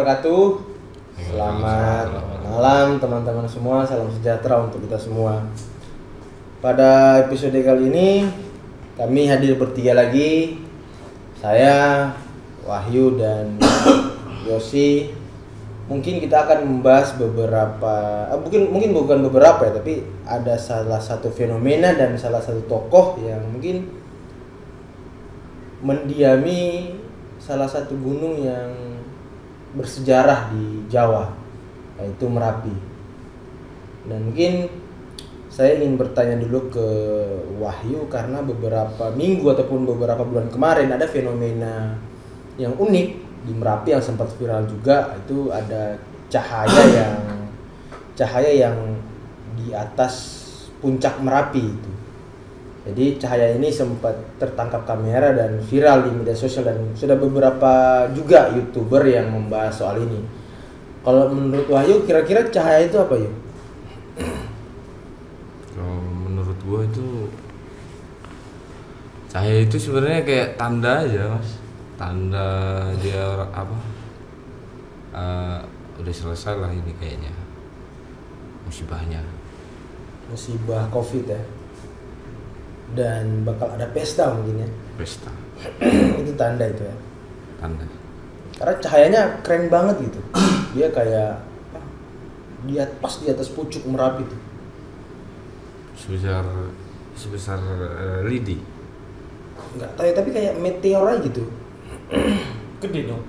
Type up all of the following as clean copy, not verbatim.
wabarakatuh. Selamat malam teman-teman semua, salam sejahtera untuk kita semua. Pada episode kali ini kami hadir bertiga lagi. Saya, Wahyu dan Yosi. Mungkin kita akan membahas beberapa, mungkin bukan beberapa ya, tapi ada salah satu fenomena dan salah satu tokoh yang mungkin mendiami salah satu gunung yang bersejarah di Jawa, yaitu Merapi. Dan mungkin saya ingin bertanya dulu ke Wahyu karena beberapa minggu ataupun beberapa bulan kemarin ada fenomena yang unik di Merapi yang sempat viral juga. Itu ada cahaya yang di atas puncak Merapi itu. Jadi cahaya ini sempat tertangkap kamera dan viral di media sosial, dan sudah beberapa juga YouTuber yang membahas soal ini. Kalau menurut Wahyu, kira-kira cahaya itu apa, Yuk? Kalau menurut gua itu cahaya itu sebenarnya kayak tanda aja, Mas. Tanda dia udah selesai lah ini kayaknya musibahnya. Musibah Covid ya. Dan bakal ada pesta mungkin ya. Pesta. Itu tanda itu ya. Tanda. Karena cahayanya keren banget gitu. Dia kayak pas di atas pucuk Merapi tuh. Sebesar lidi. Enggak tahu ya, tapi kayak meteor aja gitu. Gede dong.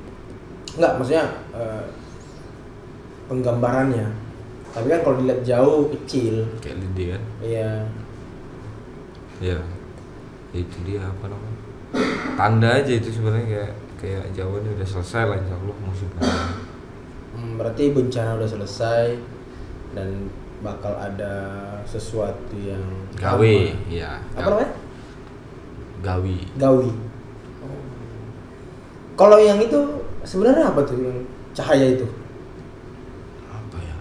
Enggak, maksudnya penggambarannya. Tapi kan kalau dilihat jauh kecil. Kayak lidi kan? Iya. Ya. Itu dia apa namanya? Tanda aja itu sebenarnya kayak Jawa ini udah selesai lah, insyaallah musibahnya. Berarti bencana udah selesai dan bakal ada sesuatu yang Gawe, ya. Apa namanya? Gawi. Kalau yang itu sebenarnya apa tuh yang cahaya itu? Apa ya?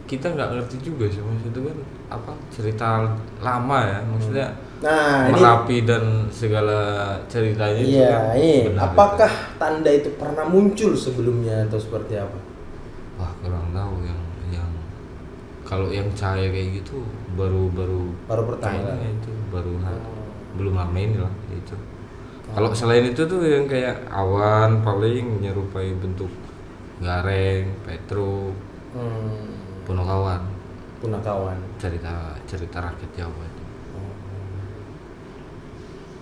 Kita nggak ngerti juga sih, Mas. Itu kan apa cerita lama ya, maksudnya Merapi dan segala ceritanya itu kan benar. Apakah tanda itu pernah muncul sebelumnya atau seperti apa? Wah, kurang tahu yang kalau yang cahaya kayak gitu baru pertama kayaknya itu belum lama ini lah itu. Kalau selain itu tuh yang kayak awan paling menyerupai bentuk gareng, petro, punakawan. Cerita rakyat Jawa itu.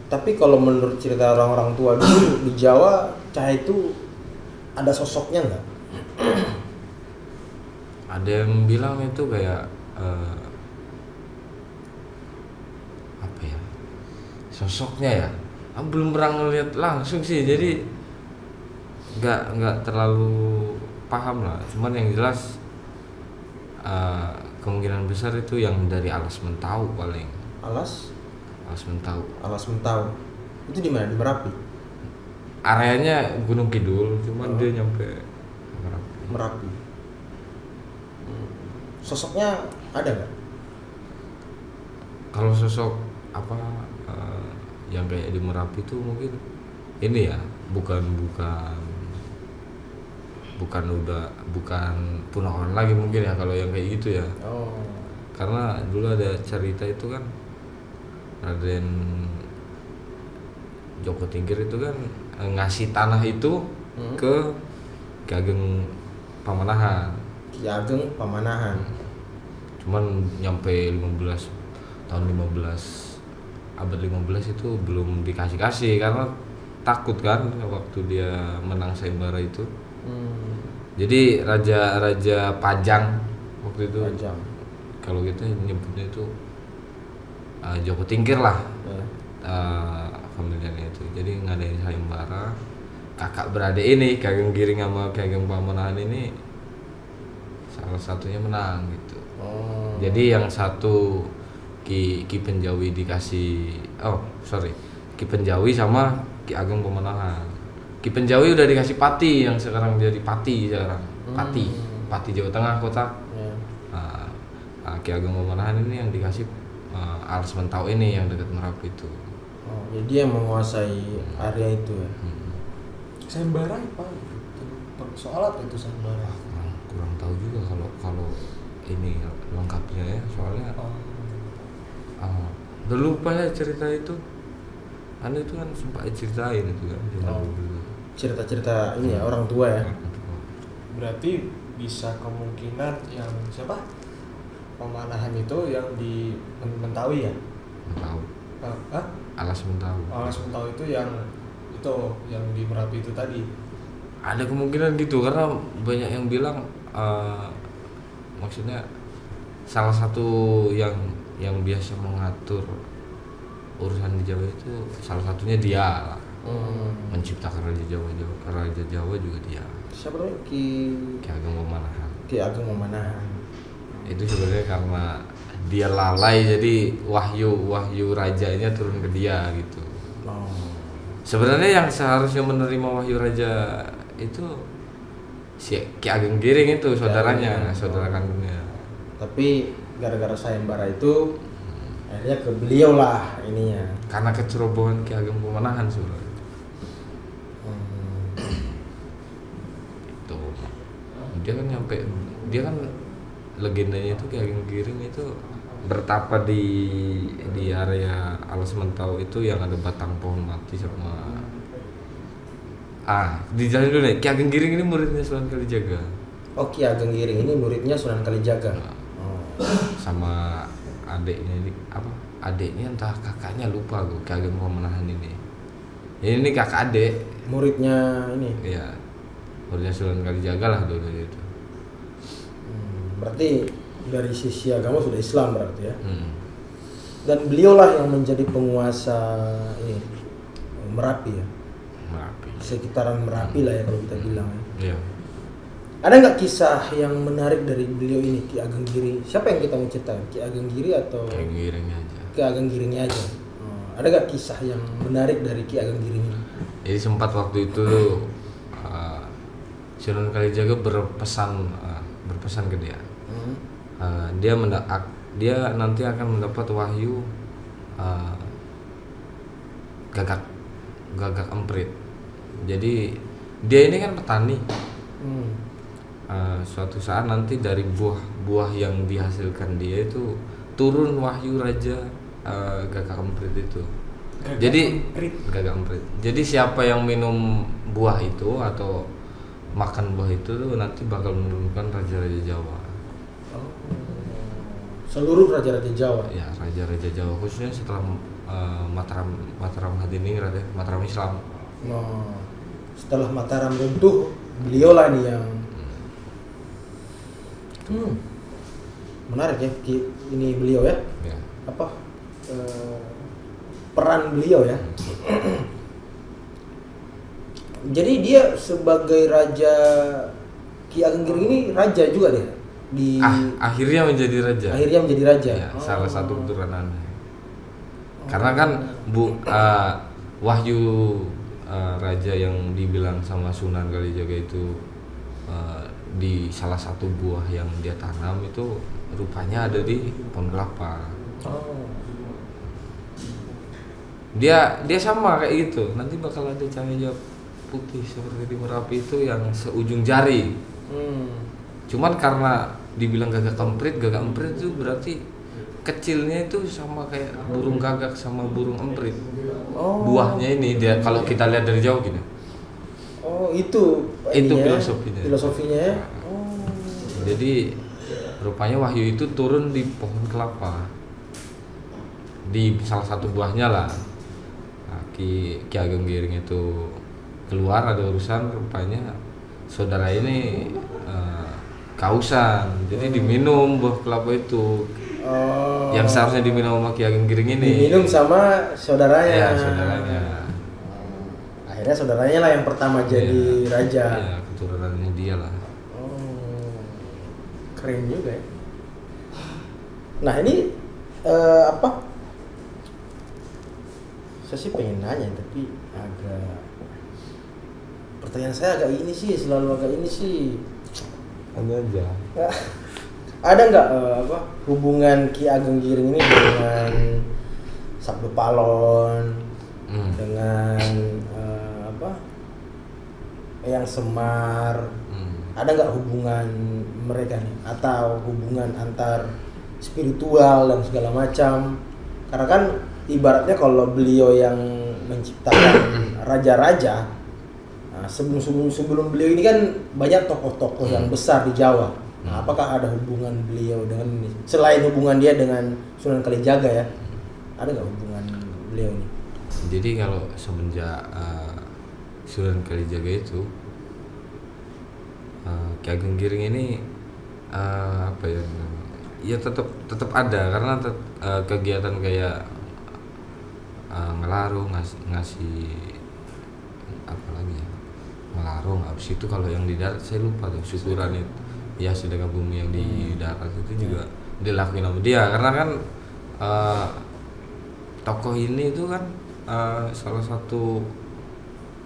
Tapi kalau menurut cerita orang-orang tua dulu di Jawa, cahaya itu ada sosoknya nggak? Ada yang bilang itu kayak apa ya? Sosoknya ya. Aku belum pernah ngeliat langsung sih, jadi nggak terlalu paham lah. Cuman yang jelas kemungkinan besar itu yang dari Alas Mentau paling. Alas Mentau. Itu di mana? Di Merapi. Areanya Gunung Kidul, cuman dia nyampe Merapi. Sosoknya ada nggak? Kalau sosok apa yang kayak di Merapi itu mungkin ini ya, bukan Punakawan lagi mungkin ya kalau yang kayak gitu ya. Karena dulu ada cerita itu kan Raden Joko Tingkir itu kan ngasih tanah itu ke Ki Ageng Pamanahan. Cuman nyampe tahun 15 abad 15 itu belum dikasih karena takut kan waktu dia menang sayembara itu. Jadi raja Pajang waktu itu. Kalau kita nyebutnya itu Joko Tingkir lah. Familiarnya itu. Jadi ngadain sayembara. Kakak beradik ini Ki Ageng Giring sama Ki Ageng Pamanahan ini salah satunya menang gitu. Jadi yang satu Ki Penjawi dikasih Ki Penjawi sama Ki Ageng Pamanahan. Ki Penjawi udah dikasih Pati yang sekarang jadi Pati sekarang. Pati Jawa Tengah kota. Ki Ageng Pamanahan ini yang dikasih Alas Mentau ini yang dekat Merapi itu. Jadi dia menguasai area itu ya. Sayembara apa? soal apa itu sayembara? Kurang tahu juga kalau ini lengkapnya ya, soalnya udah lupa ya cerita itu. Anda itu kan sempat ceritain itu kan dulu. Cerita-cerita ini ya orang tua ya. Berarti bisa kemungkinan yang siapa? Pemanahan itu yang di Mentawai ya? Mentau. Hah? Alas Mentau. Alas Mentawai itu yang di Merapi itu tadi. Ada kemungkinan gitu karena banyak yang bilang maksudnya salah satu yang biasa mengatur urusan di Jawa itu salah satunya dia lah. Menciptakan Raja Jawa juga dia. Siapa namanya? Ki Ageng Pemanahan. Ki Ageng Pemanahan. Itu sebenarnya karena dia lalai jadi wahyu rajanya turun ke dia gitu. Sebenarnya yang seharusnya menerima wahyu raja itu si Ki Ageng Giring itu saudaranya, saudara kandungnya. Tapi gara-gara sayembara itu akhirnya ke beliau lah ininya. Karena kecerobohan Ki Ageng Pemanahan sebenarnya. Itu. Dia kan legendanya itu Ki Ageng Giring itu bertapa di area Alas Mentau itu yang ada batang pohon mati sama di jalan dulu nih. Ki Ageng Giring ini muridnya Sunan Kalijaga. Oh, Ki Ageng Giring ini muridnya Sunan Kalijaga. Sama adiknya ini adiknya entah kakaknya lupa gue. Ki Ageng Pemanahan ini kakak adik muridnya ini. Iya, muridnya Sunan Kalijaga lah dulu itu. Berarti dari sisi agama sudah Islam berarti ya. Dan beliaulah yang menjadi penguasa ini Merapi ya. Merapi. Sekitaran Merapi lah ya kalau kita bilang ya. Iya. Ada nggak kisah yang menarik dari beliau ini Ki Ageng Giring? Siapa yang kita mau cerita? Ki Ageng Giring atau Ki Ageng Giringnya aja? Ki Ageng Giringnya aja. Ada nggak kisah yang menarik dari Ki Ageng Giring ini? Jadi sempat waktu itu Sunan Kalijaga berpesan ke dia. Dia nanti akan mendapat wahyu gagak emprit. Jadi dia ini kan petani. Suatu saat nanti dari buah yang dihasilkan dia itu turun wahyu raja gagak emprit itu. Gagak emprit. Jadi siapa yang minum buah itu atau makan buah itu tuh nanti bakal menurunkan raja-raja Jawa. Seluruh raja-raja Jawa. Ya, raja-raja Jawa khususnya setelah Mataram Hadiningrat ya, Mataram Islam. Setelah Mataram runtuh, beliau lah nih yang menarik ya ini beliau ya. Apa peran beliau ya. Jadi dia sebagai raja Ki Ageng Giring ini raja juga dia. Akhirnya menjadi raja. Ya, salah satu keturunannya. Karena kan wahyu raja yang dibilang sama Sunan Kalijaga itu di salah satu buah yang dia tanam itu rupanya ada di pohon kelapa. Dia sama kayak gitu. Nanti bakal ada cahaya putih seperti di Merapi itu yang seujung jari. Cuman karena dibilang gagak emprit itu berarti kecilnya itu sama kayak burung gagak sama burung emprit. Buahnya ini dia kalau kita lihat dari jauh gini. Itu filosofinya ya. Jadi rupanya wahyu itu turun di pohon kelapa. Di salah satu buahnya lah. Ki Ageng Giring itu keluar ada urusan, rupanya saudara ini kausan, jadi diminum buah kelapa itu. Yang seharusnya diminum sama Ki Ageng Giring ini diminum sama saudaranya. Ya, saudaranya. Akhirnya saudaranya lah yang pertama jadi raja. Iya, keturunannya dia lah. Keren juga ya. Nah ini saya sih pengen nanya tapi pertanyaan saya selalu agak ini sih. Ada aja. Ada nggak hubungan Ki Ageng Giring ini dengan Sabdo Palon, dengan Eyang Semar, Ada nggak hubungan mereka nih atau hubungan antar spiritual dan segala macam? Karena kan ibaratnya kalau beliau yang menciptakan raja-raja, nah, sebelum beliau ini kan banyak tokoh-tokoh yang besar di Jawa. Nah, apakah ada hubungan beliau dengan ini? Selain hubungan dia dengan Sunan Kalijaga ya, ada nggak hubungan beliau ini? Jadi kalau semenjak Sunan Kalijaga itu, Ki Ageng Giring ini apa ya? Ya tetap ada karena kegiatan kayak ngelarung ngasih apa lagi ya, ngelarung. Abis itu kalau yang di darat saya lupa tuh, syukuran itu ya, sedekah bumi yang di darat itu juga dilakuin sama dia karena kan tokoh ini itu kan salah satu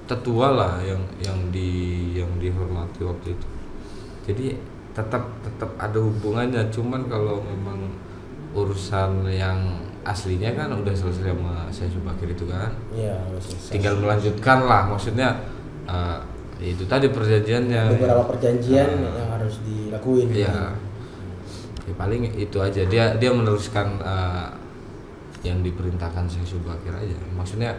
tetua lah yang dihormati waktu itu. Jadi tetap ada hubungannya, cuman kalau memang urusan yang aslinya kan udah selesai sama Syekh Subakir itu kan. Iya, selesai. Tinggal melanjutkan lah, maksudnya itu tadi perjanjiannya. Beberapa perjanjian yang harus dilakuin. Iya. Ya paling itu aja, dia meneruskan yang diperintahkan Syekh Subakir aja. Maksudnya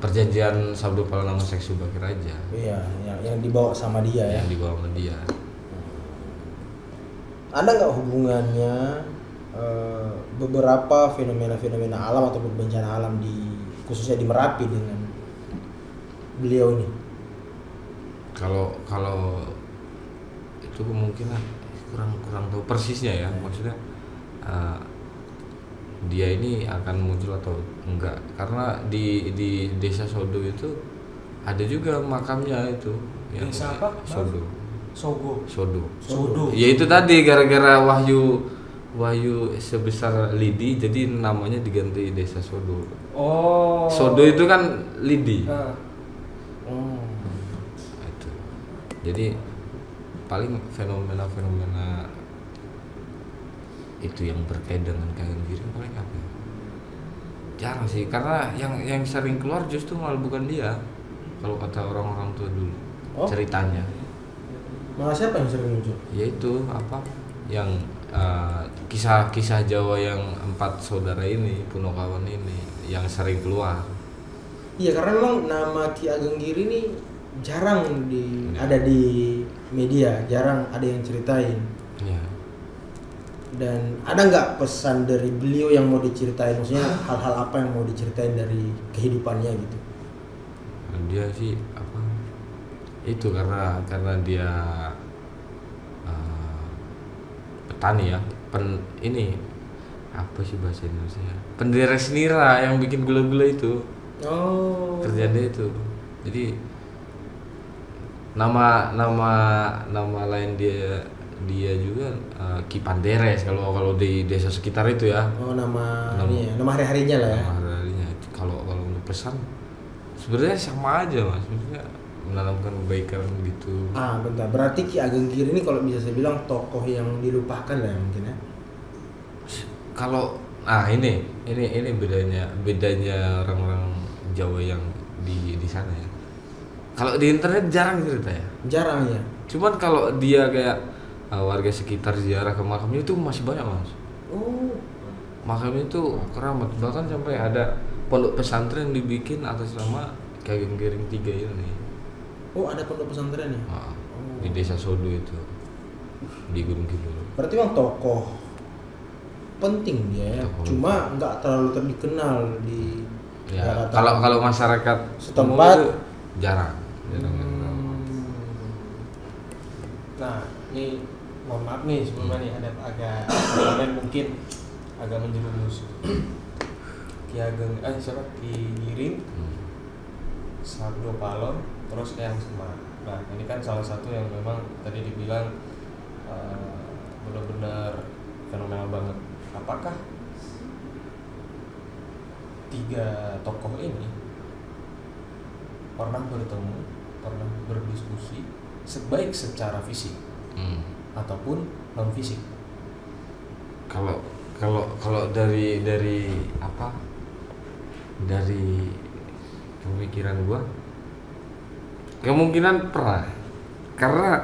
perjanjian Sabdo Pala nama Syekh Subakir aja. Iya, yang dibawa sama dia ya. Yang dibawa sama dia. Ada nggak hubungannya beberapa fenomena-fenomena alam atau bencana alam khususnya di Merapi dengan beliau ini? Kalau itu kemungkinan kurang tahu persisnya ya, maksudnya dia ini akan muncul atau enggak, karena di desa Sodo itu ada juga makamnya itu. Desa apa? Sodo. Sodo. Ya itu tadi gara-gara Wahyu sebesar lidi, jadi namanya diganti desa Sodo. Oh. Sodo itu kan lidi. Itu. Jadi paling fenomena itu yang berkait dengan Ki Ageng Giring paling apa? Jarang sih, karena yang sering keluar justru malah bukan dia. Kalau kata orang-orang tua dulu, ceritanya. Malah siapa yang sering muncul? Yaitu apa? Yang kisah-kisah Jawa yang 4 saudara ini, Punokawan ini yang sering keluar. Iya, karena memang nama Ki Ageng Giring ini jarang ada di media, jarang ada yang ceritain. Iya. Dan ada nggak pesan dari beliau yang mau diceritain? Maksudnya hal-hal apa yang mau diceritain dari kehidupannya gitu? Dia sih apa? Itu karena dia petani ya, ini apa sih bahasa Indonesia? Penderes nira yang bikin gula-gula itu. Oh. Kerjaan dia itu. Jadi nama lain dia juga Ki Panderes kalau di desa sekitar itu ya. Oh, nama hari-harinya lah ya. Nama hari-harinya. Kalau untuk pesan sebenarnya sama aja Mas, maksudnya menanamkan kebaikan gitu. Bentar. Berarti Ki Ageng Giring ini kalau bisa saya bilang tokoh yang dilupakan lah ya mungkin ya. Kalau ini bedanya orang-orang Jawa yang di sana ya. Kalau di internet jarang cerita ya. Jarang ya. Cuman kalau dia kayak warga sekitar ziarah ke makamnya itu masih banyak Mas. Oh. Makamnya itu keramat, bahkan sampai ada pondok pesantren dibikin atas nama Ki Ageng Giring 3 ini. Oh, ada pondok pesantren ya? Di desa Sodo itu, di Gunung Kidul. Berarti memang tokoh penting dia ya. Cuma nggak terlalu dikenal di ya, kalau masyarakat setempat itu jarang. Nah, ini mohon maaf nih sebelumnya nih ada agak komen mungkin agak menjerumus. Ki Giring, Sabdo Palon, terus Eyang Semar. Nah, ini kan salah satu yang memang tadi dibilang benar-benar fenomenal banget. Apakah 3 tokoh ini pernah bertemu, pernah berdiskusi baik secara fisik ataupun non fisik? Kalau dari apa? Dari pemikiran gua kemungkinan pernah, karena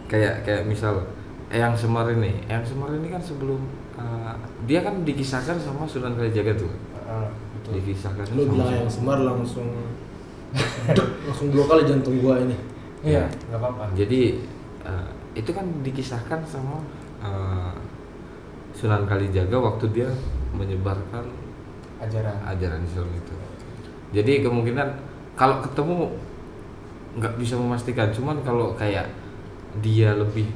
kayak misal Eyang Semar ini kan sebelum dia kan dikisahkan sama Sunan Kalijaga tuh. Betul. Dikisahkan Lu sama bilang Eyang Semar langsung langsung 2 kali jantung gua ini. Iya, nggak apa-apa. Jadi itu kan dikisahkan sama Sunan Kalijaga waktu dia menyebarkan ajaran Islam itu. Jadi kemungkinan kalau ketemu nggak bisa memastikan, cuman kalau kayak dia lebih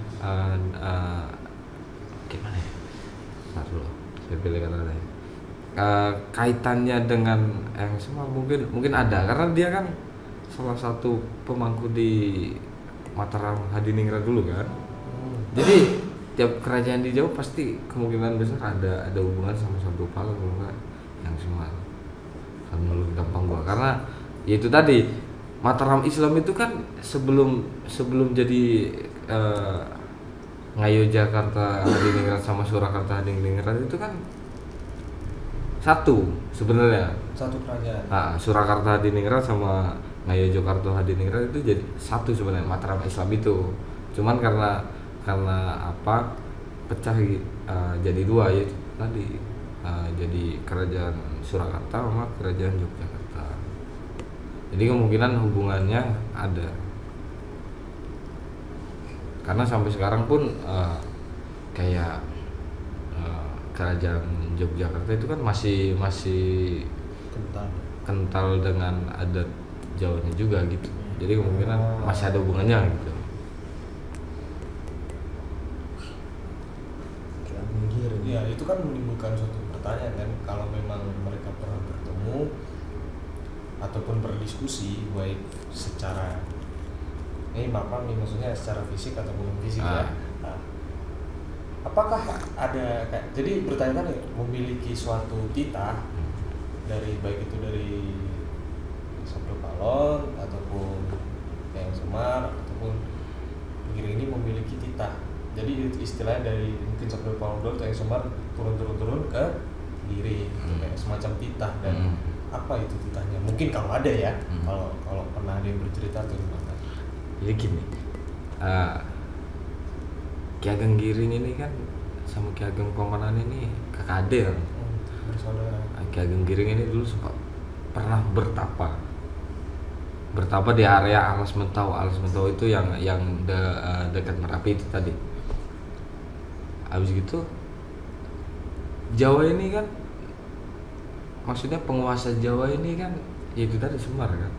gimana ya? Ntar dulu, saya pilih kata-kata. Kaitannya dengan yang semua mungkin ada karena dia kan salah satu pemangku di Mataram Hadiningrat dulu kan. Jadi tiap kerajaan di Jawa pasti kemungkinan besar ada hubungan sama Sabdopala kalau enggak yang Semar. Sama lu gampang gua karena ya itu tadi Mataram Islam itu kan sebelum jadi Ngayogyakarta Hadiningrat sama Surakarta Hadiningrat itu kan satu sebenarnya. Satu kerajaan. Surakarta Hadiningrat sama Ngayogyakarta Hadiningrat itu jadi satu sebenarnya Mataram Islam itu. Cuman karena apa pecah jadi 2 ya tadi jadi kerajaan Surakarta sama kerajaan Yogyakarta. Jadi kemungkinan hubungannya ada. Karena sampai sekarang pun kayak kerajaan Yogyakarta itu kan masih kental dengan adat Jawanya juga gitu. Jadi kemungkinan masih ada hubungannya gitu. Ya itu kan menimbulkan suatu pertanyaan kan, kalau memang mereka pernah bertemu ataupun berdiskusi baik secara maksudnya secara fisik ataupun fisik ya. Nah, apakah ada jadi bertanya kan memiliki suatu titah dari baik itu dari Sabdopalon ataupun Eyang Semar ataupun Giring ini memiliki titah. Jadi istilahnya dari mungkin Sabdopalon dulu atau Eyang Semar turun ke Giring gitu, kayak semacam titah. Dan apa itu titahnya? Mungkin kalau ada ya, kalau pernah ada yang bercerita atau gimana. Jadi gini, Ki Ageng Giring ini kan sama Ki Ageng Pamanan ini kakak adik kan. Bersaudara. Ki Ageng Giring ini dulu sempat pernah bertapa di area Alas Mentau. Alas Mentau itu yang dekat Merapi itu tadi. Habis gitu Jawa ini kan, maksudnya penguasa Jawa ini kan yaitu tadi Semar kan.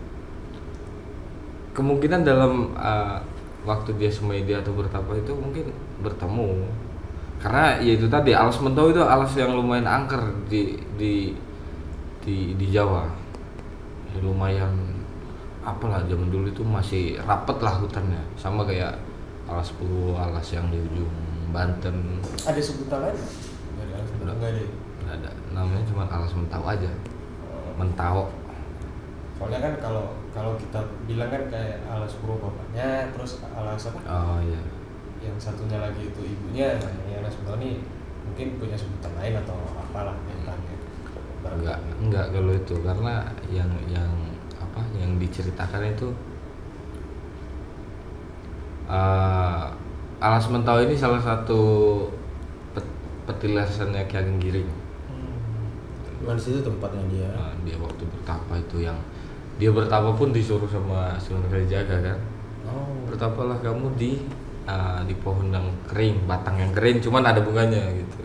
Kemungkinan dalam waktu dia semedi atau bertapa itu mungkin bertemu, karena yaitu tadi Alas Mentau itu alas yang lumayan angker di Jawa. Ya, lumayan apalah, zaman dulu itu masih rapet lah hutannya, sama kayak Alas Purwo, alas yang di ujung Banten. Ada sebutan lain dari Alas Mentau? Enggak ada. Nggak ada, namanya cuma Alas Mentau aja. Mentau. Soalnya kan kalau kita bilang kan kayak Alas Purwo bapaknya, terus Alas apa? Oh iya. Yang satunya lagi itu ibunya. Nah, yang Alas Mentau ini mungkin punya sebutan lain atau apalah kaitannya. Enggak kalau itu, karena yang diceritakan itu Alas Mentau ini salah satu petilasannya Ki Ageng Giring. Di situ tempatnya dia. Dia waktu bertapa itu, yang dia bertapa pun disuruh sama Sunan Kalijaga kan. Bertapalah kamu di pohon yang kering, batang yang kering, cuman ada bunganya gitu.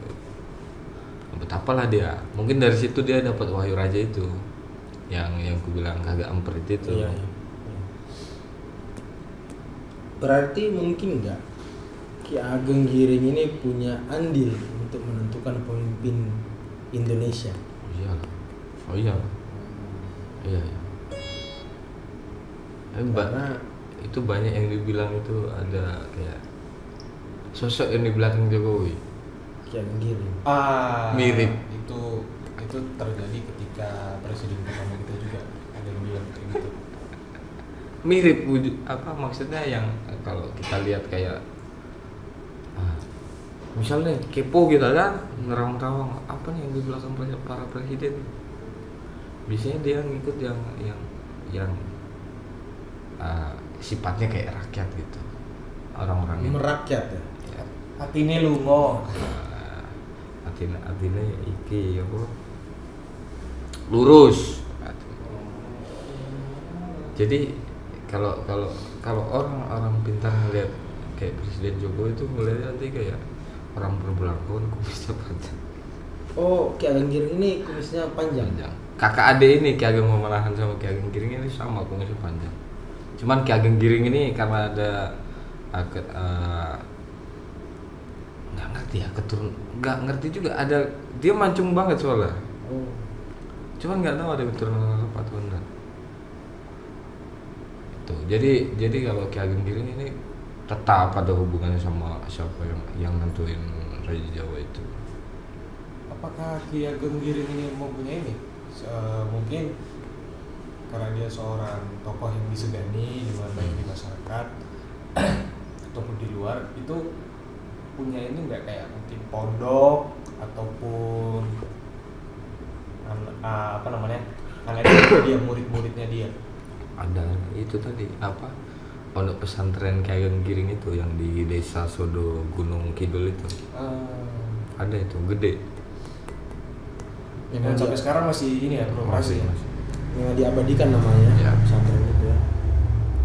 Bertapalah dia. Mungkin dari situ dia dapat Wahyu Raja itu, yang ku bilang kagak emprit itu. Iya. Berarti mungkin enggak Ki Ageng Giring ini punya andil untuk menentukan pemimpin Indonesia? Oh iya. Karena itu banyak yang dibilang itu ada kayak sosok yang di belakang Jokowi. Ki Ageng Giring. Mirip. Itu terjadi ketika presiden pertama kita juga ada yang bilang kayak gitu. Mirip wujud apa maksudnya, yang kalau kita lihat kayak misalnya kepo gitu kan, nerawang-rawang apa nih yang di belakang para presiden. Biasanya dia ngikut yang sifatnya kayak rakyat gitu. orang-orang ini. Merakyat ya. Ya. Atine lunga. Atine iki apa? Lurus. Jadi kalau orang-orang pintar ngeliat kayak Presiden Jokowi itu ngeliat nanti kayak orang berbelakon kumisnya panjang. Oh, Ki Ageng Giring ini kumisnya panjang. Kakak adik ini Ki Ageng Pamanahan sama Ki Ageng Giring ini sama kumisnya panjang. Cuman Ki Ageng Giring ini karena ada nggak ngerti ya nggak ngerti juga, ada dia mancung banget soalnya. Oh. Cuman nggak tahu ada keturunan apa atau enggak. Itu. Jadi kalau Ki Ageng Giring ini tetap ada hubungannya sama siapa yang nentuin Raja Jawa itu. Apakah Ki Ageng Giring ini mempunyai ini? Mungkin karena dia seorang tokoh yang disegani di luar baik di masyarakat ataupun di luar, itu punya ini nggak kayak mungkin pondok ataupun apa namanya anaknya dia, murid-muridnya dia. Ada itu tadi apa pondok pesantren Ki Ageng Giring itu yang di Desa Sodo Gunung Kidul itu. Ada itu gede. Dan sampai sekarang masih ini ya beroperasi. Masih. Yang diabadikan namanya Ya. pesantren itu ya.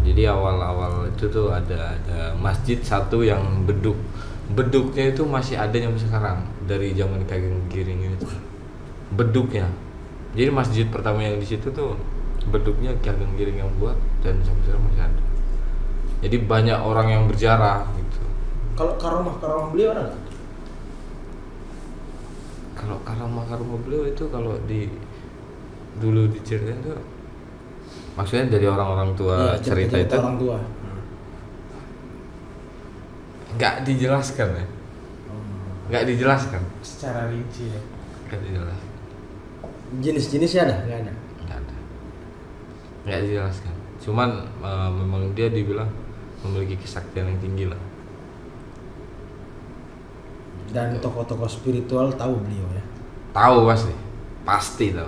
Jadi awal-awal itu tuh ada masjid satu yang beduknya itu masih ada sampai sekarang dari zaman Ki Ageng Giring itu. Beduknya. Jadi masjid pertama yang di situ tuh beduknya Ki Ageng Giring yang buat dan sampai sekarang masih ada. Jadi banyak orang yang berziarah gitu. Kalau karomah beliau ada nggak? Kalau karomah beliau itu kalau dulu diceritain tuh maksudnya dari orang-orang tua Iya, cerita itu orang tua. nggak dijelaskan ya, nggak dijelaskan, Secara rinci ya. nggak dijelaskan, Jenis-jenisnya ada? Nggak ada. nggak dijelaskan. Cuman memang dia dibilang memiliki kesaktian yang tinggi lah. Dan tokoh-tokoh spiritual tahu beliau ya. Tahu pasti tahu.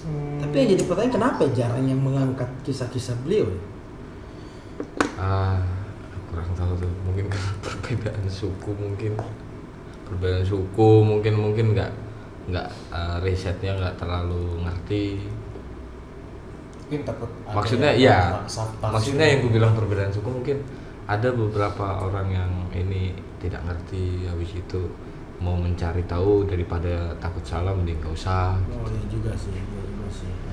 Nah, Tapi yang jadi pertanyaan, kenapa jarang yang mengangkat kisah-kisah beliau ya? Kurang tahu tuh, mungkin karena perbedaan suku mungkin nggak risetnya nggak terlalu ngerti. mungkin takut ada Maksudnya yang ya, tafsir. maksudnya yang gue bilang perbedaan suku mungkin ada beberapa orang yang ini tidak ngerti, habis itu mau mencari tahu daripada takut salah mending nggak usah. Oh iya juga sih.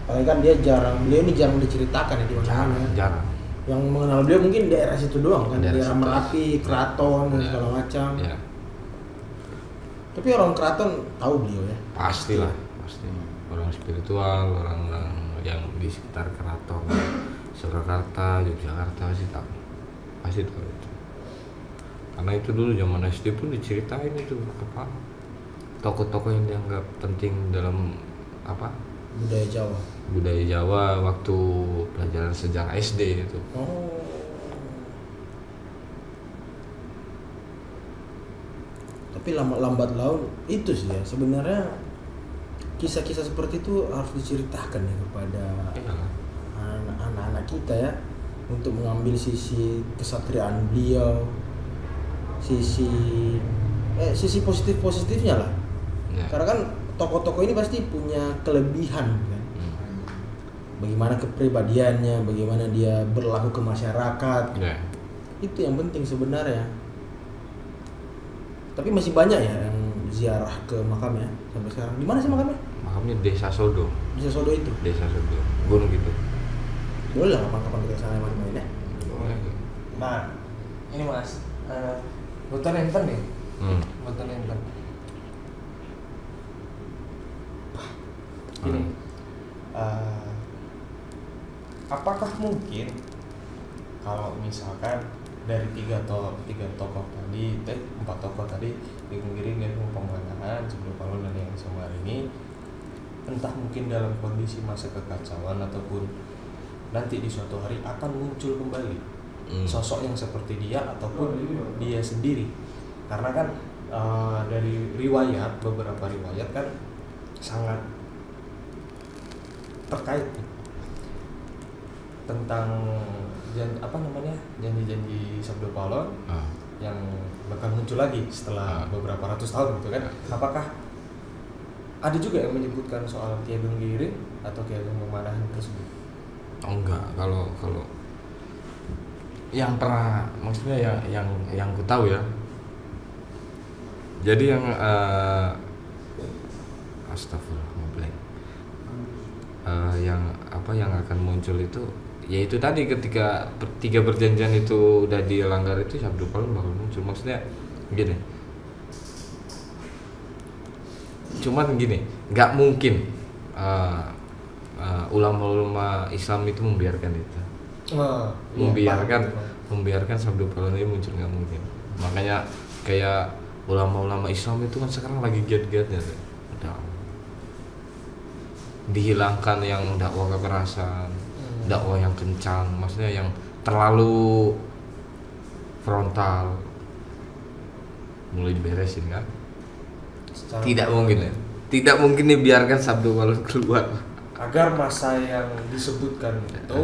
Apalagi kan beliau ini jarang diceritakan ya di mana-mana. Jarang. Yang mengenal beliau mungkin daerah situ doang kan, Daerah daerah situ. Merapi, Keraton dan Ya. segala macam. Ya, Tapi orang Keraton tahu beliau ya. pastilah, pasti. Orang spiritual, orang-orang yang di sekitar keraton, Surakarta, Yogyakarta pasti tahu itu. Karena itu dulu zaman SD pun diceritain itu apa tokoh-tokoh yang dianggap penting dalam apa budaya Jawa waktu pelajaran sejarah SD itu. Oh. Tapi lambat laun itu sih ya sebenarnya kisah-kisah seperti itu harus diceritakan ya kepada anak-anak kita ya, untuk mengambil sisi kesatriaan beliau, sisi positifnya lah. Ya. Karena kan tokoh-tokoh ini pasti punya kelebihan kan. Bagaimana kepribadiannya, bagaimana dia berlaku ke masyarakat. Ya. Itu yang penting sebenarnya. Tapi masih banyak ya yang ziarah ke makamnya sampai sekarang. Di mana sih makamnya? Makamnya Desa Sodo. Desa Sodo itu. Desa Sodo. Gunung gitu. Boleh lah kapan-kapan kita sana main-main ya. Nah, ini Mas, boten enten nih. Boten enten. Gini, apakah mungkin kalau misalkan dari empat tokoh tadi Ageng Giring dan Pamanahan sebelum Palun dan yang sama ini, entah mungkin dalam kondisi masa kekacauan ataupun nanti di suatu hari akan muncul kembali sosok yang seperti dia ataupun dia sendiri, karena kan dari beberapa riwayat kan sangat terkait tentang janji-janji Sabdo Palon yang bakal muncul lagi setelah beberapa ratus tahun gitu kan. Apakah ada juga yang menyebutkan soal Ki Ageng Giring atau Ki Ageng Pamanahan tersebut? Oh enggak, kalau yang pernah, maksudnya yang ku tahu ya. Jadi yang astagfirullah ngeblank. Yang akan muncul itu yaitu tadi ketika tiga perjanjian itu udah dilanggar itu Sabdo Palon bakal muncul. Maksudnya gini. Cuman gini, nggak mungkin ulama-ulama Islam itu membiarkan itu. Membiarkan Sabdo Palon ini muncul, nggak mungkin. Makanya kayak ulama-ulama Islam itu kan sekarang lagi giat-giatnya udah dihilangkan yang dakwah kekerasan, dakwah yang kencang, maksudnya yang terlalu frontal, mulai diberesin kan. Tidak mungkin dibiarkan Sabdo Palon keluar agar masa yang disebutkan itu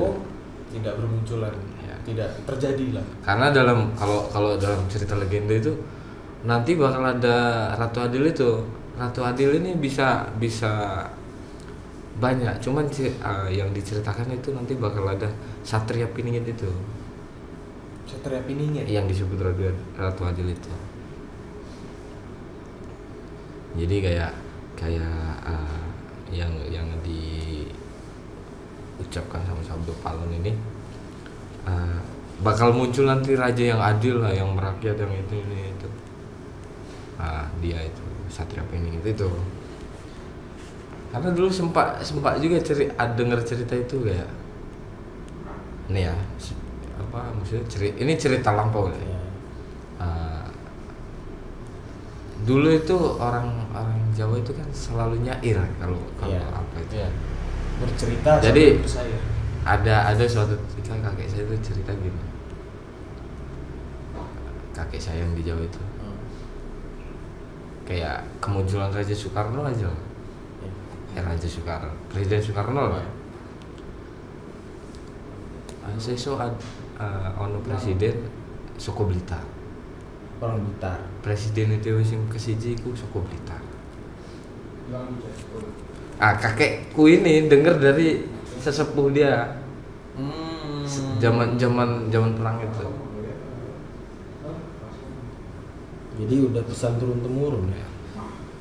tidak bermunculan, tidak terjadi lah. Karena kalau dalam cerita legenda itu nanti bakal ada Ratu Adil itu. Ratu Adil ini bisa banyak, cuman yang diceritakan itu nanti bakal ada Satria Piningit itu. Satria Piningit yang disebut Ratu Adil itu. Jadi kayak yang diucapkan sama Sabdo Palon ini bakal muncul nanti raja yang adil lah, yang merakyat, yang itu. Nah, dia itu Satria Piningit itu. Karena dulu sempat juga dengar cerita itu kayak ini ya, maksudnya ini cerita lampau ya. Dulu itu orang Jawa itu kan selalu nyair kalau apa itu. Iya. Bercerita. Jadi ada suatu ketika kakek saya itu cerita gini. Kakek saya yang di Jawa itu. Kayak kemunculan Raja Soekarno aja. Raja Soekarno, Presiden Soekarno lah. Sesuk ono presiden saka Blitar. Orang Blitar. Presiden itu sing kesiji iku saka Blitar. Kakekku ini dengar dari sesepuh dia. Zaman perang itu. Jadi udah pesan turun temurun ya.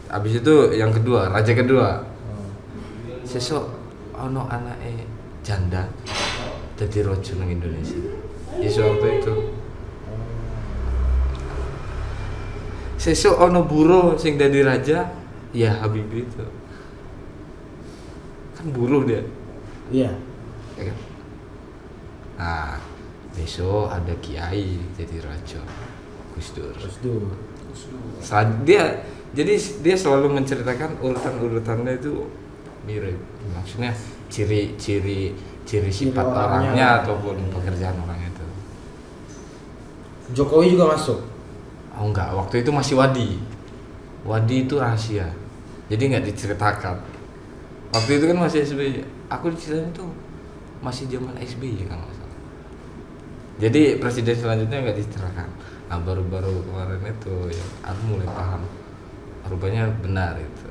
Abis itu yang kedua, raja kedua. Sesuk ono anake janda dadi raja nang Indonesia. Isu waktu itu. Sesuk ono buruh sing dadi raja, ya Habibie itu. Kan buruh dia. Iya. Ya kan? Nah, besok ada kiai jadi raja. Gus Dur. Dia selalu menceritakan urutan-urutannya itu mirip. Maksudnya ciri sifat orangnya ataupun pekerjaan orang itu. Jokowi juga masuk. Oh enggak, waktu itu masih Wadi itu rahasia, jadi nggak diceritakan. Waktu itu kan masih SBY. Aku diceritain tuh masih zaman SBY kan masalah. Jadi presiden selanjutnya nggak diceritakan. Nah baru-baru kemarin itu ya aku mulai paham, rupanya benar itu.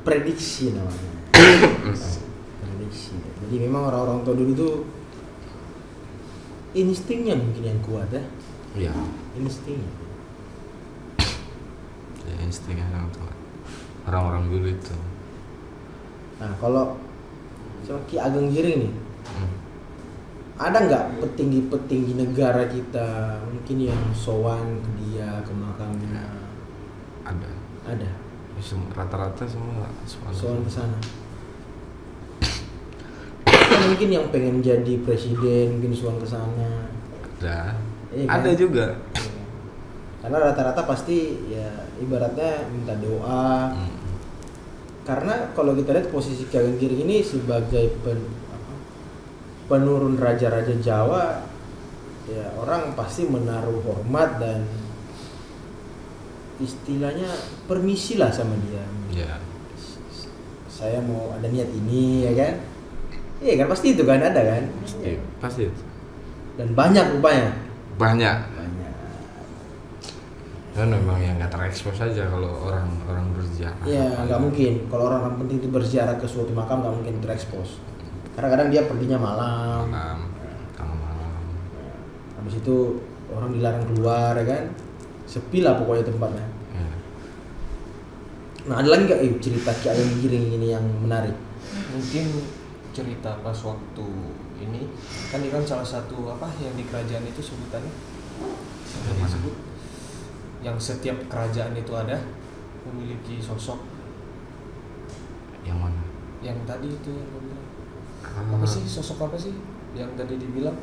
Prediksi namanya. Prediksi. Jadi memang orang-orang tua dulu tuh instingnya mungkin yang kuat ya. Iya. Instingnya. Ya instingnya yang kuat. Orang-orang dulu itu. Nah kalau Ki Ageng Giring nih, ada nggak petinggi-petinggi negara kita mungkin yang sowan ke dia, ke makamnya? Ada. Rata-rata semua sowan ke sana. Mungkin yang pengen jadi presiden mungkin sowan ke sana. Ada. Kan? Ada juga. Karena rata-rata pasti ya ibaratnya minta doa. Karena kalau kita lihat posisi Ki Ageng Giring ini sebagai penurun raja-raja Jawa, ya orang pasti menaruh hormat dan istilahnya permisi lah sama dia. Ya. saya mau ada niat ini, ya kan? Iya kan, pasti itu kan, ada kan? Pasti. Dan banyak rupanya. Banyak. Dan memang yang nggak terekspos aja kalau orang berziarah. Iya, nggak mungkin. Kalau orang penting itu berziarah ke suatu makam nggak mungkin terekspos. Karena kadang dia perginya malam. Tengah malam. Habis itu orang dilarang keluar, ya kan? Sepi lah pokoknya tempatnya. Ya. Nah, ada lagi nggak cerita Ki Ageng Giring ini yang menarik? Mungkin cerita pas waktu ini kan salah satu apa yang di kerajaan itu sebutannya Yang mana? disebut yang setiap kerajaan itu ada memiliki sosok Yang mana? yang tadi itu yang gue bilang. Apa sih sosok apa sih yang tadi dibilang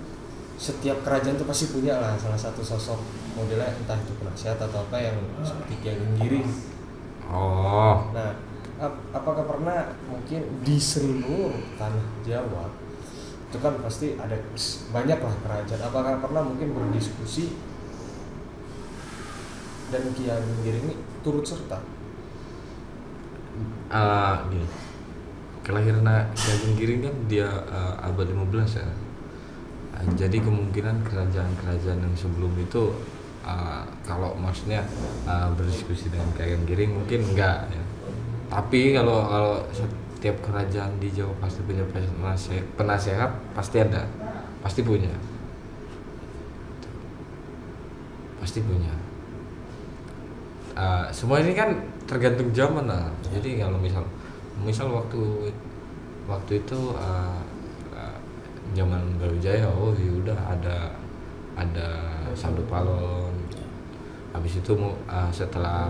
setiap kerajaan itu pasti punya lah salah satu sosok modelnya, entah itu penasihat atau apa yang seperti Ki Ageng Giring. Oh, Nah, apakah pernah mungkin di seluruh tanah Jawa itu kan pasti ada banyak lah kerajaan, apakah pernah mungkin berdiskusi dan Ki Ageng Giring ini turut serta? gini. Kelahiran Ki Ageng Giring kan dia abad 15 ya. Jadi kemungkinan kerajaan-kerajaan yang sebelum itu kalau maksudnya berdiskusi dengan Ki Ageng Giring mungkin enggak ya. Tapi kalau setiap kerajaan di Jawa pasti punya penasehat, pasti ada, pasti punya. Semua ini kan tergantung zaman lah. Jadi kalau misal waktu itu zaman Brawijaya, oh ya udah ada Sabdo Palon. Habis itu setelah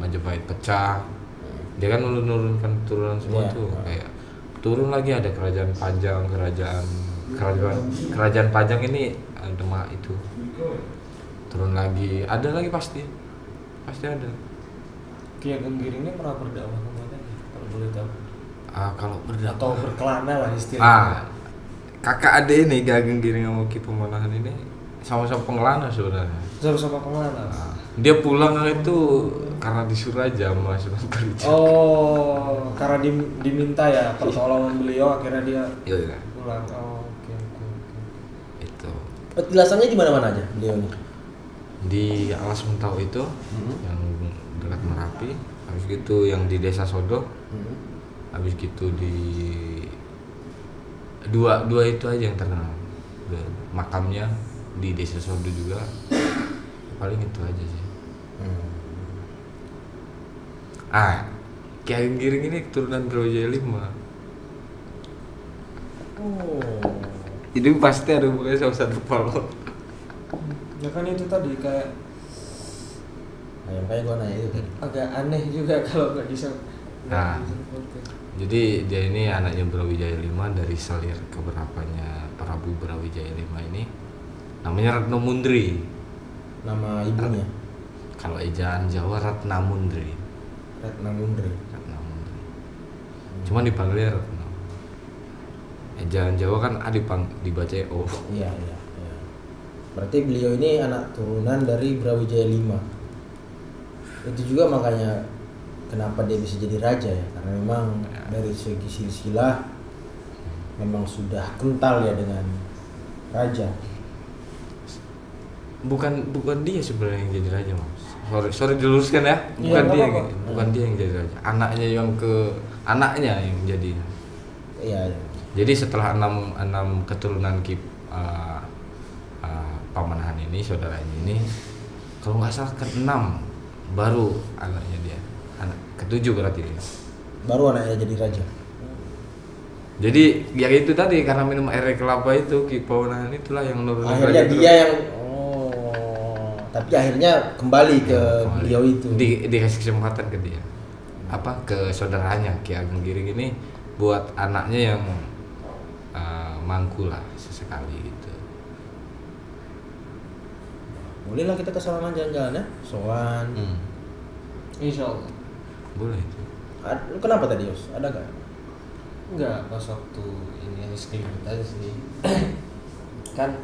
Majapahit pecah, dia kan menurunkan turunan semua tuh, kayak turun lagi ada kerajaan Pajang ini Demak itu turun lagi, ada lagi pasti ada. Ki Ageng Giring ini pernah berdakwah kemana nih kalau boleh tahu? Kalau berdakwah Atau berkelana lah istilahnya. Kakak adik ini Ki Ageng Giring sama Ki Pemanahan ini sama-sama pengelana sebenarnya. Sama-sama pengelana. Dia pulang itu karena disuruh aja sama Sunan Kalijaga. Oh, karena diminta ya pertolongan beliau, akhirnya dia Iya. pulang. Oh, oke. Itu Petilasannya di mana-mana aja beliau ini. di Alas Mentau itu yang dekat Merapi, habis gitu yang di Desa Sodo, habis gitu di dua itu aja yang terkenal. Makamnya di Desa Sodo juga, paling itu aja sih. Ki Ageng Giring ini keturunan Brawijaya 5. Oh. Jadi pasti ada hubungannya sama Sabdo Palon. Ya kan itu tadi kayak Kayak gua nanya itu tadi. agak aneh juga kalau nggak bisa. Nah, jadi dia ini anaknya Brawijaya 5 dari selir keberapanya Prabu Brawijaya 5 ini. Namanya Retno Mundri. Nama ibunya Kalau ejaan Jawa Ratna Mundri. Retna Mundri. Cuma dipanggilnya Retno. Ejaan Jawa kan dibaca O. Iya. Berarti beliau ini anak turunan dari Brawijaya 5. Itu juga makanya kenapa dia bisa jadi raja ya, karena memang dari segi silsilah memang sudah kental ya dengan raja. Bukan dia sebenarnya yang jadi raja, Mas. Sorry diluruskan ya. Bukan dia yang jadi raja. Anaknya yang jadi. Iya. Jadi setelah 6 keturunan Pamanahan ini, saudaranya ini, kalau nggak salah ke-6 baru anaknya dia, anak ke-7 berarti dia. Baru anaknya jadi raja. Jadi ya itu tadi, karena minum air kelapa itu Ki Pamanahan itulah yang nurunin Akhirnya raja dia terus. yang tapi akhirnya kembali ke beliau itu. Dikasih kesempatan ke dia. Ke saudaranya Ki Ageng Giring ini buat anaknya yang mangku lah sesekali gitu. Boleh lah kita ke Sawangan jalan-jalan ya, sowan. Insya Allah. Boleh itu. Lu kenapa tadi Yos? Ada nggak? Enggak, pas waktu ini hanya sekelilin aja sih. Kan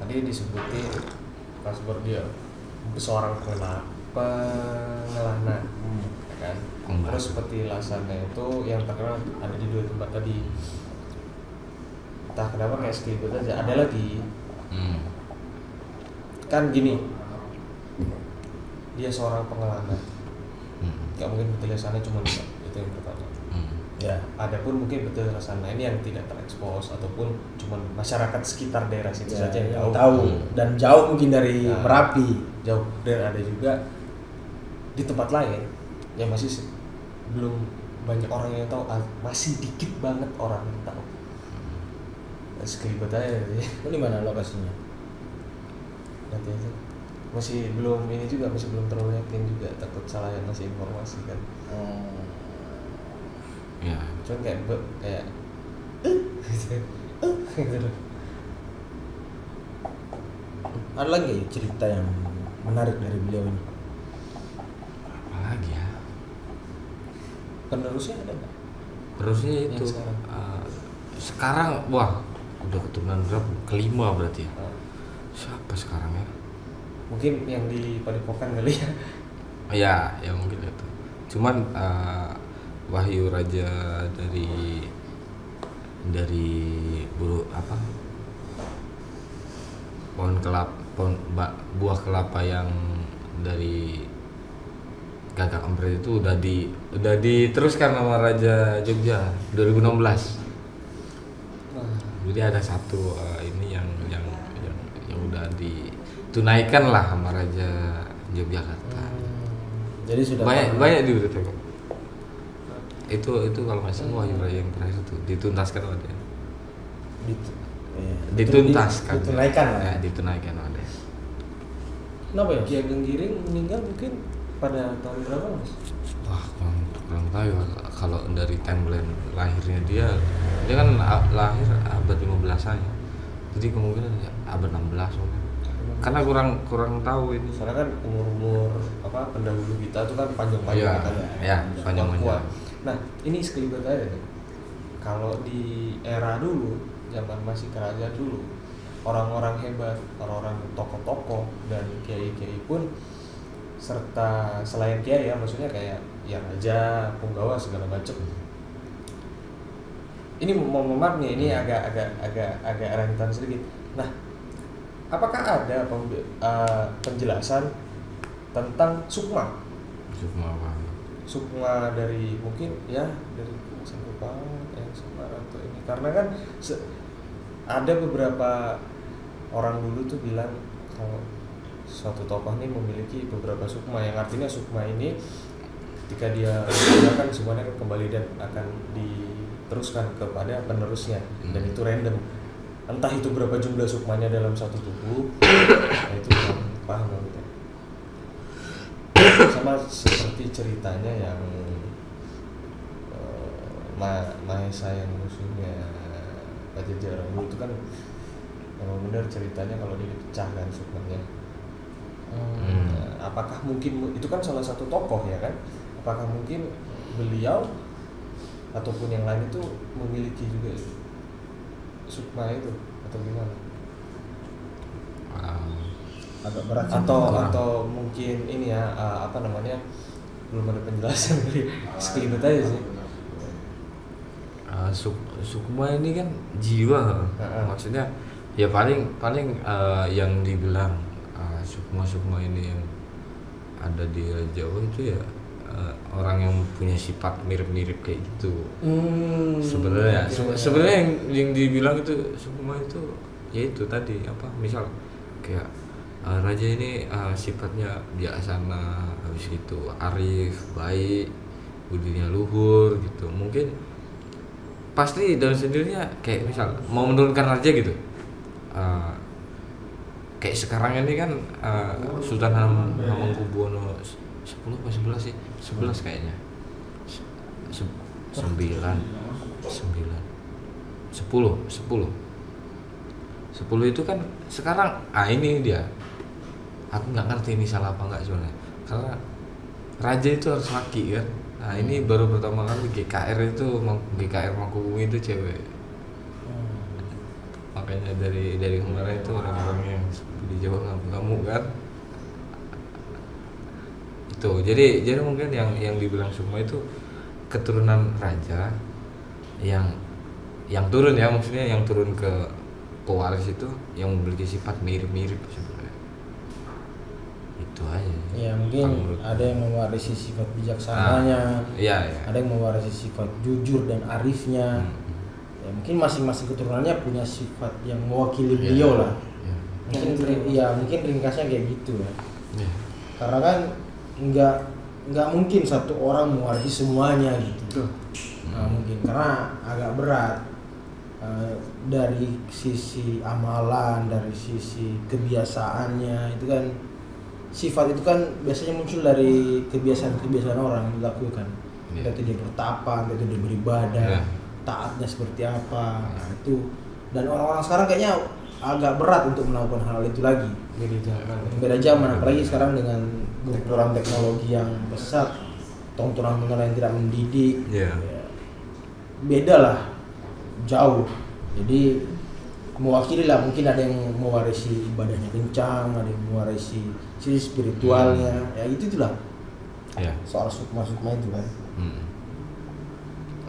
tadi disebutin pas dia seorang pengelana. kan. Batu. Terus seperti Lasana itu yang terkenal ada di 2 tempat tadi. Entah kenapa kayak sekelibat aja. Ada lagi kan gini, dia seorang pengalaman, nggak mungkin betul sana cuma dua, itu yang pertama. Ya. Adapun mungkin betul sana ini yang tidak terekspos ataupun cuma masyarakat sekitar daerah situ Ya, saja yang yang tahu dan jauh mungkin dari Nah, Merapi. jauh. Dan ada juga di tempat lain yang masih belum banyak orang yang tahu, masih dikit banget orang yang tahu. Sekelibat aja ya. Itu di mana lokasinya? Nanti aja. Masih belum ini juga, masih belum terlalu yakin juga, takut salah yang ngasih informasi kan. Ya. Cuman kayak gitu. Ada lagi nggak cerita yang menarik dari beliau ini? Apalagi ya? Penerusnya ada nggak? Terusnya Yang itu sekarang? sekarang wah udah keturunan berapa? Kelima berarti ya. Nah, Siapa sekarang ya? mungkin yang di Padepokan kali ya. Ya mungkin itu. Cuman Wahyu Raja dari buru apa? Buah kelapa yang dari Gagak Emprit itu udah diteruskan sama Raja Jogja 2016. Nah, Jadi ada satu ini yang udah ditunaikan lah sama Raja Yogyakarta. Jadi sudah Banyak di berita kok. Itu kalau nggak salah Wahyu Raja yang terakhir itu dituntaskan oleh dia. Dituntaskan. Ditunaikan lah. Ya, ditunaikan oleh dia. Kenapa ya? Ki Ageng Giring meninggal mungkin pada tahun berapa mas? Wah, kurang tahu ya kalau dari timeline lahirnya dia kan lahir abad 15-an ya. Jadi kemungkinan ya abad 16 mungkin. Karena kurang tahu ini. Soalnya kan umur apa pendahulu kita tuh kan panjang-panjang Iya, kan. ya, panjang-panjang. Kuat. Nah, ini sekelibat aja nih. Kalau di era dulu, zaman masih kerajaan dulu, orang-orang hebat, orang-orang tokoh-tokoh dan kiai-kiai pun serta selain kiai ya, maksudnya kayak ya raja, punggawa segala macam. Ini mohon maaf nih, ini agak rentan sedikit. Nah, apakah ada penjelasan tentang sukma? Sukma apa? Sukma dari mungkin ya dari Sangkupang, Semar atau ini, karena kan ada beberapa orang dulu tuh bilang kalau suatu tokoh ini memiliki beberapa sukma, yang artinya sukma ini ketika dia menggunakan semuanya akan kembali dan akan diteruskan kepada penerusnya, dan itu random, entah itu berapa jumlah sukmanya dalam satu tubuh. Nah, itu yang paham gitu. Sama seperti ceritanya yang Mahesa yang musuhnya Pajajaran dulu itu kan memang benar ceritanya kalau dia dipecahkan sukmanya. Apakah mungkin itu kan salah satu tokoh ya kan? Apakah mungkin beliau ataupun yang lain itu memiliki juga sukma itu atau gimana? Agak berat Atau mungkin ini ya apa namanya, belum ada penjelasan dari sekelibat aja sih. Sukma ini kan jiwa, maksudnya ya paling yang dibilang sukma ini yang ada di Jawa itu ya orang yang punya sifat mirip-mirip kayak gitu. Sebenarnya yang dibilang itu sukma itu ya itu tadi apa, misal kayak raja ini sifatnya bijaksana, habis itu arif, baik, budinya luhur gitu. Mungkin pasti dari sendirinya kayak misal mau menurunkan raja gitu. Kayak sekarang ini kan Sultan Hamengkubuwono 10 apa 11 sih? 11 kayaknya. 10 itu kan sekarang ini dia. Aku nggak ngerti ini salah apa nggak sebenarnya. Karena raja itu harus laki kan. Nah, ini baru pertama kali GKR Mangkubumi itu cewek. Makanya dari kemarin itu orang-orang yang di Jawa ngamuk kan. Itu. Jadi mungkin yang dibilang semua itu keturunan raja yang turun ya, maksudnya yang turun ke pewaris itu yang memiliki sifat mirip-mirip sebenarnya. Itu aja. Ya mungkin ada yang mewarisi sifat bijaksananya, Iya. ada yang mewarisi sifat jujur dan arifnya. Ya mungkin masing-masing keturunannya punya sifat yang mewakili beliau lah. Mungkin ringkasnya kayak gitu ya. Karena kan nggak mungkin satu orang mewarisi semuanya gitu. Nah, mungkin karena agak berat dari sisi amalan, dari sisi kebiasaannya itu kan, sifat itu kan biasanya muncul dari kebiasaan orang yang dilakukan. Entah itu dia bertapa, entah itu dia beribadah, taatnya seperti apa. Nah, itu, dan orang-orang sekarang kayaknya agak berat untuk melakukan hal itu lagi. Beda zaman, apalagi sekarang dengan gempuran teknologi yang besar, tontonan yang tidak mendidik. Ya, beda lah, jauh. Jadi mewakili lah, mungkin ada yang mewarisi ibadahnya kencang, ada yang mewarisi sisi spiritualnya. Ya itulah soal sukma itu kan.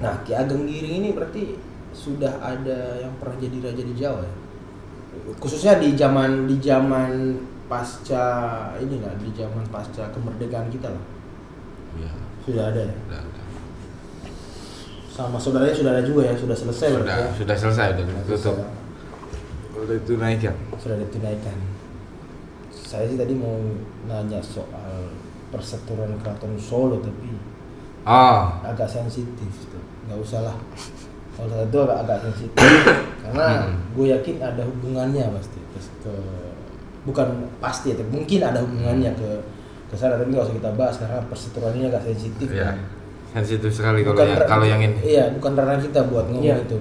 Nah, Ki Ageng Giring ini berarti sudah ada yang pernah jadi raja di Jawa ya? Khususnya di zaman pasca inilah, di zaman pasca kemerdekaan kita lah. Ya. Sudah ada ya? Sama saudaranya sudah ada juga ya, sudah selesai berarti ya? Sudah selesai, sudah ditutup. Sudah ditunaikan. Sudah ditunaikan. Saya sih tadi mau nanya soal perseteruan Keraton Solo, tapi agak sensitif tuh. Nggak usah lah. Kalau itu agak sensitif karena gue yakin ada hubungannya pasti bukan pasti, tapi mungkin ada hubungannya ke sana, tapi nggak usah kita bahas karena perseteruan ini agak sensitif. Ya. Sensitif sekali kalau yang ini. Iya, bukan ranah kita buat ngomong itu.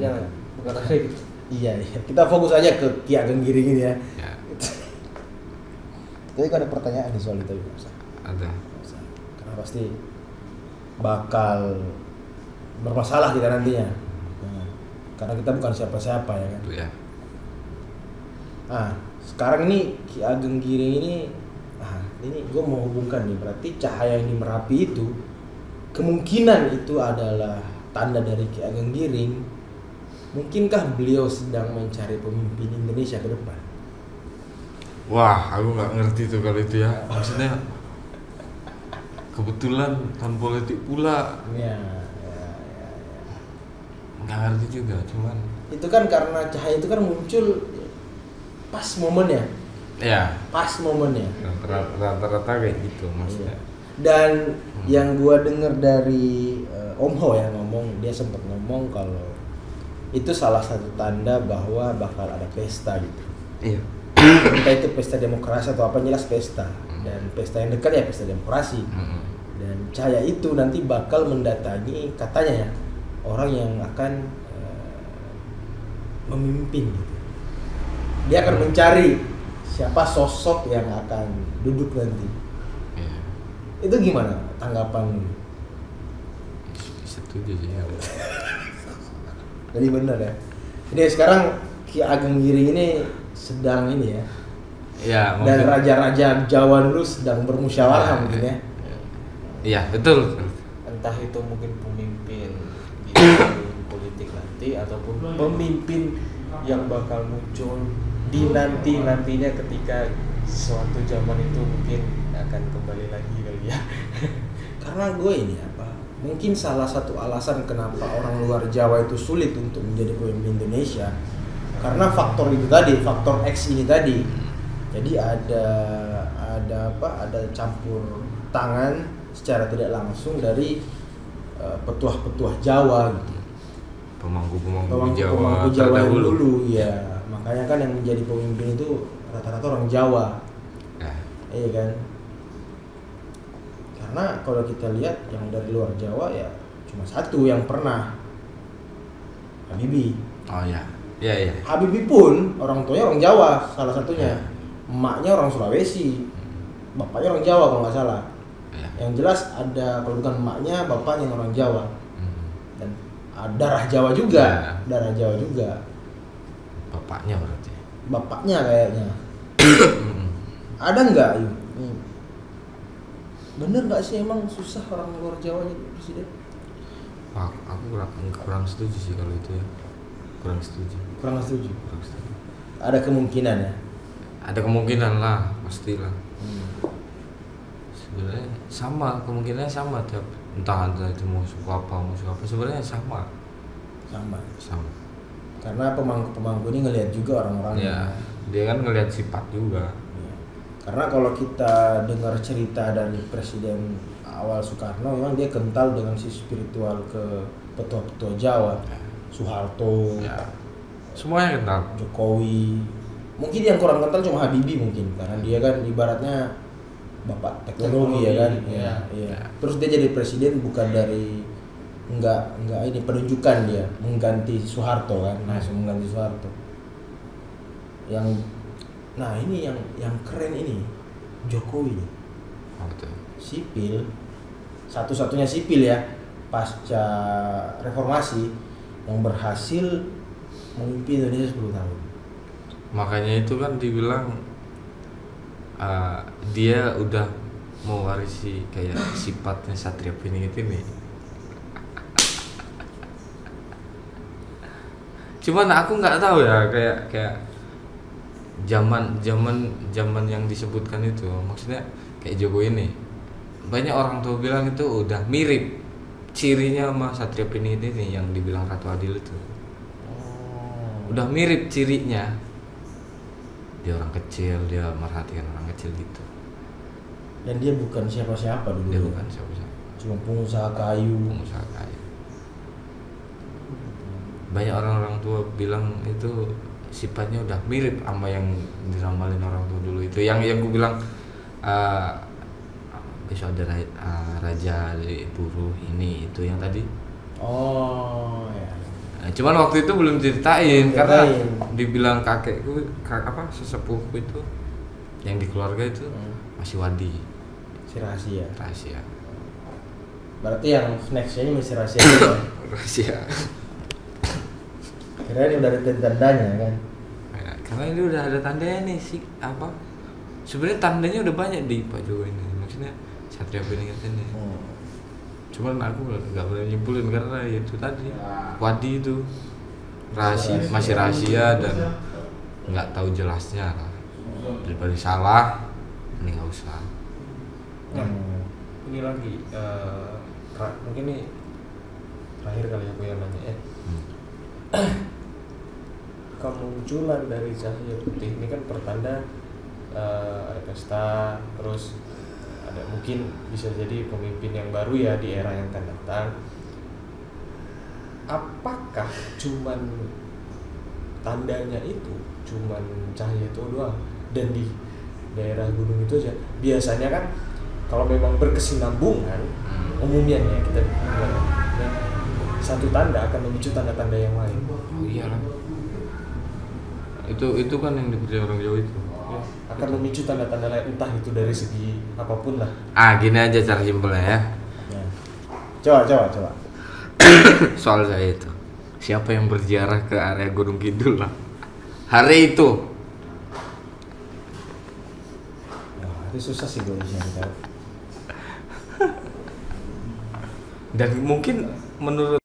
Bukan ranah gitu. Iya. Kita fokus aja ke Ki Ageng Giring ini ya. Tapi kan ada pertanyaan di soal itu. Ada. Karena pasti bakal bermasalah kita nantinya. Karena kita bukan siapa-siapa ya kan. Ya. Nah, sekarang ini Ki Ageng Giring ini gue mau hubungkan nih, berarti cahaya yang di Merapi itu kemungkinan itu adalah tanda dari Ki Ageng Giring. Mungkinkah beliau sedang mencari pemimpin Indonesia ke depan? Wah, aku nggak ngerti tuh kalau itu ya. Maksudnya kebetulan tahun politik pula. Ya. Nggak ngerti juga, cuman itu kan karena cahaya itu kan muncul pas momennya. Ya. Pas momennya. Rata-rata kayak gitu maksudnya. Dan yang gua dengar dari Om Ho ya dia sempat ngomong kalau itu salah satu tanda bahwa bakal ada pesta gitu. Iya. Entah itu pesta demokrasi atau apa, jelas pesta. Dan pesta yang dekat ya pesta demokrasi. Dan cahaya itu nanti bakal mendatangi katanya ya orang yang akan memimpin gitu. Dia akan mencari siapa sosok yang akan duduk nanti. Itu gimana tanggapan? Setuju sih ya. Jadi benar ya. Jadi sekarang Ki Ageng Giring ini sedang ini ya. Ya, dan raja-raja Jawa dulu sedang bermusyawarah mungkin ya. Iya, betul. Entah itu mungkin pemimpin di politik nanti ataupun pemimpin yang bakal muncul di nantinya ketika suatu zaman itu mungkin akan kembali lagi kali ya. Karena gue ini mungkin salah satu alasan kenapa orang luar Jawa itu sulit untuk menjadi pemimpin Indonesia karena faktor itu tadi, faktor X ini tadi. Jadi ada campur tangan secara tidak langsung dari petuah-petuah Jawa gitu. Pemangku Jawa yang dulu ya. Makanya kan yang menjadi pemimpin itu rata-rata orang Jawa. Iya kan? Karena kalau kita lihat yang dari luar Jawa ya cuma satu yang pernah, Habibie. Oh ya. Iya. Habibie pun orang tuanya orang Jawa salah satunya. Emaknya orang Sulawesi. Bapaknya orang Jawa kalau nggak salah. Yang jelas ada, kalau bukan emaknya, bapaknya orang Jawa. Dan darah Jawa juga. Darah Jawa juga. Bapaknya berarti. Bapaknya kayaknya. Ada nggak? Bener nggak sih emang susah orang luar Jawa jadi presiden? Aku kurang setuju sih kalau itu ya. Kurang setuju. Kurang setuju. Ada kemungkinan ya? Ada kemungkinan lah, pastilah. Sebenarnya sama, kemungkinannya sama tiap entah itu mau suku apa sebenarnya sama. Karena pemangku ini ngelihat juga orang-orang. Ya, dia kan ngelihat sifat juga. Ya. Karena kalau kita dengar cerita dari Presiden awal Soekarno, memang dia kental dengan sisi spiritual ke petua-petua Jawa. Soeharto, semuanya kental. Jokowi. Mungkin yang kurang kental cuma Habibie mungkin, karena dia kan ibaratnya bapak teknologi ya kan. Iya. Terus dia jadi presiden bukan dari enggak ini penunjukan, dia mengganti Soeharto kan, langsung mengganti Soeharto. Ini yang keren ini Jokowi nih. Sipil, satu-satunya sipil ya pasca reformasi yang berhasil memimpin Indonesia 10 tahun. Makanya itu kan dibilang dia udah mewarisi kayak sifatnya Satria Piningit ini. Cuman aku nggak tahu ya, kayak zaman yang disebutkan itu, maksudnya kayak Jokowi ini, banyak orang tuh bilang itu udah mirip cirinya sama Satria Piningit ini yang dibilang Ratu Adil itu. Udah mirip cirinya. Dia orang kecil, dia merhatikan orang kecil gitu. Dan dia bukan siapa-siapa dulu. Dia bukan siapa-siapa. Cuma pengusaha kayu. Banyak orang-orang tua bilang itu sifatnya udah mirip sama yang diramalin orang tua dulu itu. Yang gue bilang besok ada raja dari buruh ini itu yang tadi. Oh ya. Nah, cuman waktu itu belum ceritain karena dibilang kakekku, sesepuhku itu yang di keluarga itu masih wadi. Si rahasia. Berarti yang nextnya masih rahasia. Rahasia. Kira ini udah ada tandanya kan? Ya, karena ini udah ada tandanya nih sih sebenarnya tandanya udah banyak di Pak Jokowi ini. Maksudnya Satria Piningit ini. Cuman aku nggak boleh nyimpulin karena itu tadi wadi itu masih rahasia dan nggak tahu jelasnya lah. Daripada salah ini nggak usah. Ini lagi mungkin nih terakhir kali aku yang nanya ya. Kemunculan dari Cahaya Putih ini kan pertanda ada pesta, terus ada mungkin bisa jadi pemimpin yang baru ya di era yang akan datang. Apakah cuman tandanya itu cuman cahaya itu doang dan di daerah gunung itu aja? Biasanya kan kalau memang berkesinambungan umumnya ya kita bilang ya, satu tanda akan memicu tanda-tanda yang lain. Oh iyalah. Itu kan yang dipercaya orang Jawa itu. Ya, akan memicu tanda-tanda lain, entah itu dari segi apapun lah. Gini aja cara simpelnya ya. Coba. Soal saya itu, siapa yang berziarah ke area Gunung Kidul lah hari itu? Itu susah sih gue tahu. Dan mungkin menurut